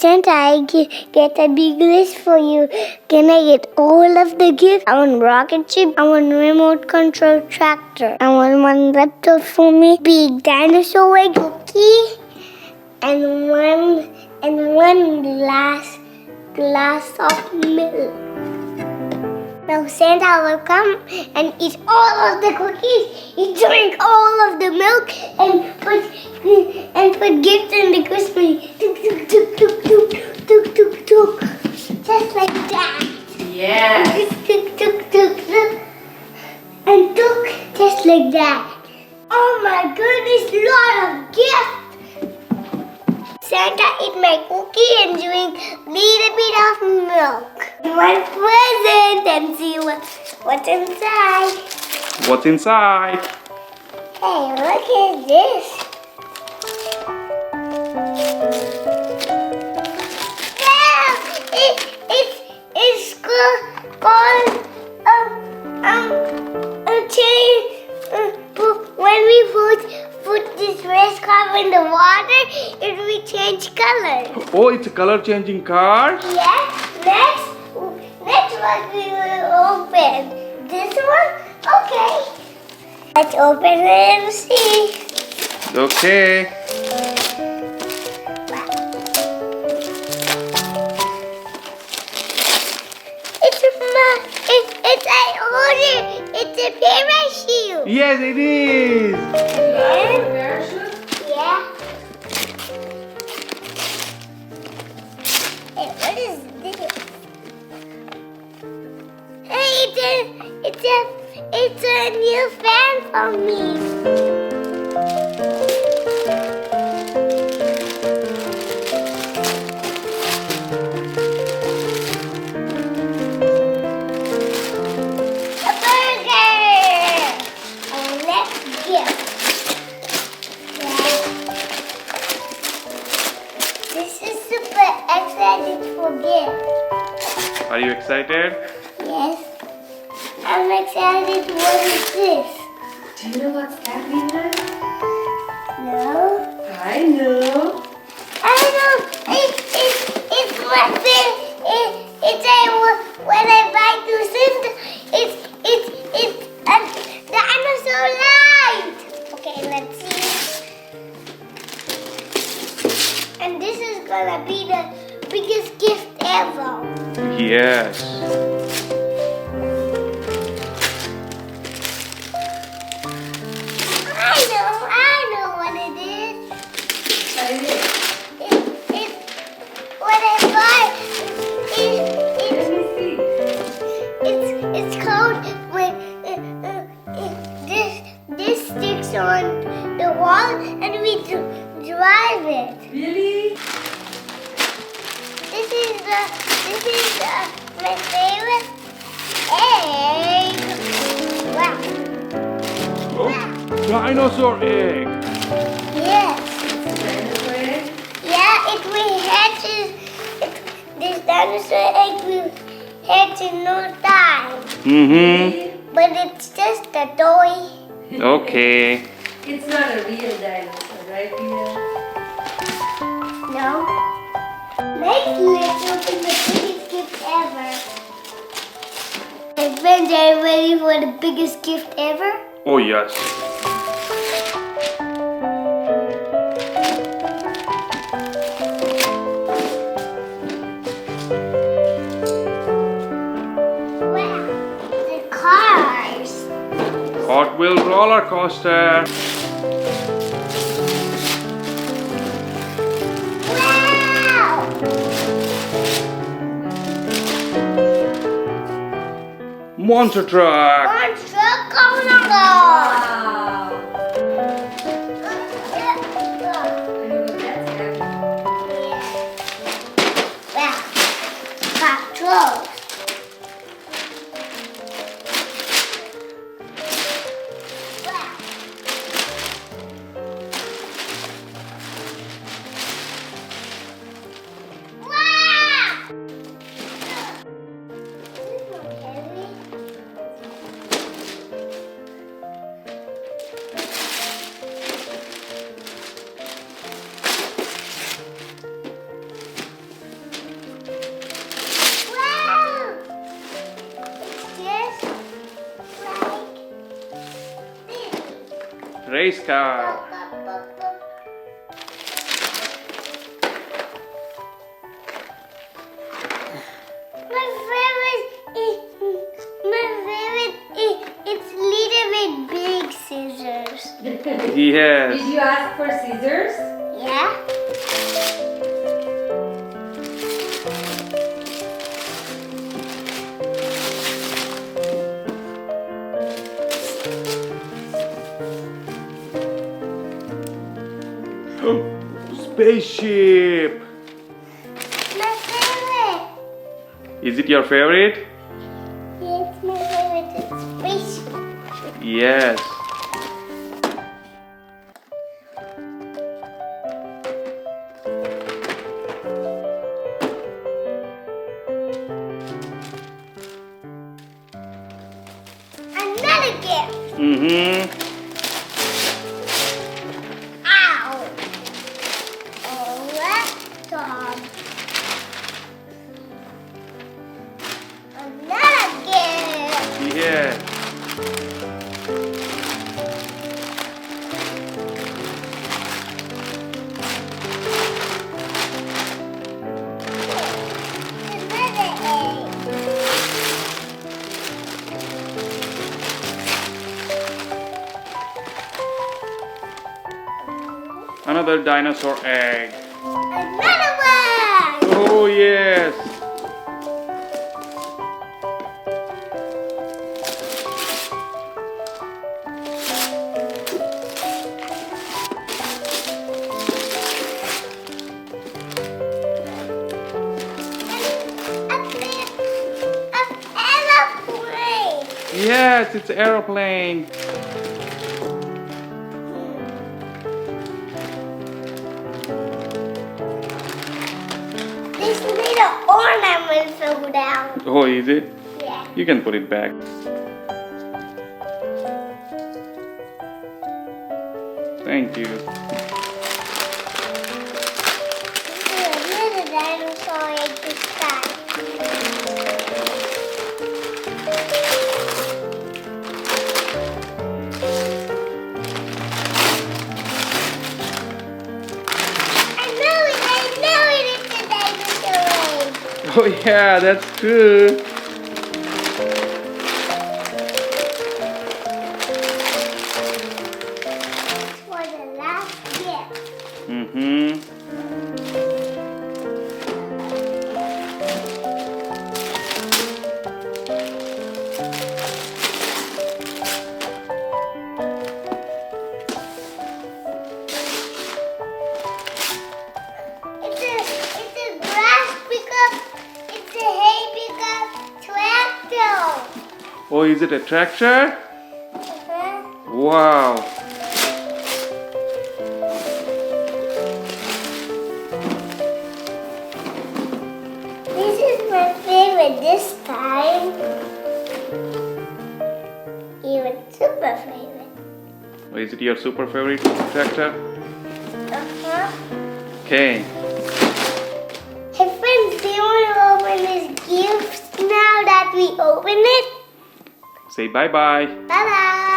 Santa, get a big list for you. Can I get all of the gifts? I want rocket ship. I want remote control tractor. I want one laptop for me. Big dinosaur egg cookie. And one glass of milk. Now Santa will come and eat all of the cookies. He drink all of the milk and put gifts in the Christmas. Tuk tuk tuk tuk tuk tuk tuk tuk. Just like that. Yes. Tuk tuk tuk tuk. And tuk just like that. Oh my goodness, lot of gifts. Santa eat my cookie and drink little bit of milk. One present and see what's inside. What's inside? Hey, look at this. Yeah, it's called a chain. When we put this red car in the water, it will change color. Oh, it's a color changing car? Yes. Next one we will open. This one? Okay. Let's open it and see. Okay. It's a parachute. Yes, it is. Parachute? Yeah. Hey, what is this? Hey, it's a new fan for me. Are you excited? Yes. I'm excited. What is this? Do you know what's that, Vihaan? No. I know. I know. It's what it's when I buy to Santa. It's a dinosaur light. Okay, let's see. And this is gonna be the biggest gift ever. Yes. I know what it is. What is it? It's what I buy. Let me see. It's called when this sticks on the wall and we drive it. Really? This is my favorite egg. Wow. Oh, dinosaur egg. Yes. Dinosaur egg? Yeah, it will hatch. This dinosaur egg will hatch in no time. Mm-hmm. But it's just a toy. Okay. It's not a real dinosaur, right, Vihaan? No. Let's open the biggest gift ever. My friends, are you ready for the biggest gift ever? Oh, yes. Wow, the cars. Hot Wheels roller coaster. Wow! Monster truck. Monster coming along. Wow. I know what that's heavy. Wow, patrols. Wow. Wow! This one heavy. race car. It's little bit big scissors. Yes. Did you ask for scissors? Yeah? Spaceship. My favorite. Is it your favorite? Yeah, it's my favorite. It's spaceship. Yes. Another gift. Mm-hmm. Ow. A laptop. Another gift. Yes. Another egg. Another dinosaur egg. Another one. Oh yes. An aeroplane. Yes, it's an aeroplane. This little ornament fell down. Oh, is it? Yeah. You can put it back. Thank you. Another dinosaur egg this time. I know it, it's a dinosaur egg. Oh yeah, that's true. For the last gift. Mm-hmm. It's a grass pickup. It's a hay pickup. Tractor. Oh, is it a tractor? Uh-huh. Wow. This is my favorite this time. Even super favorite. Oh, is it your super favorite tractor? Uh-huh. Okay. Hey friends, do you want to open this gift now that we open it? Say bye-bye. Bye-bye.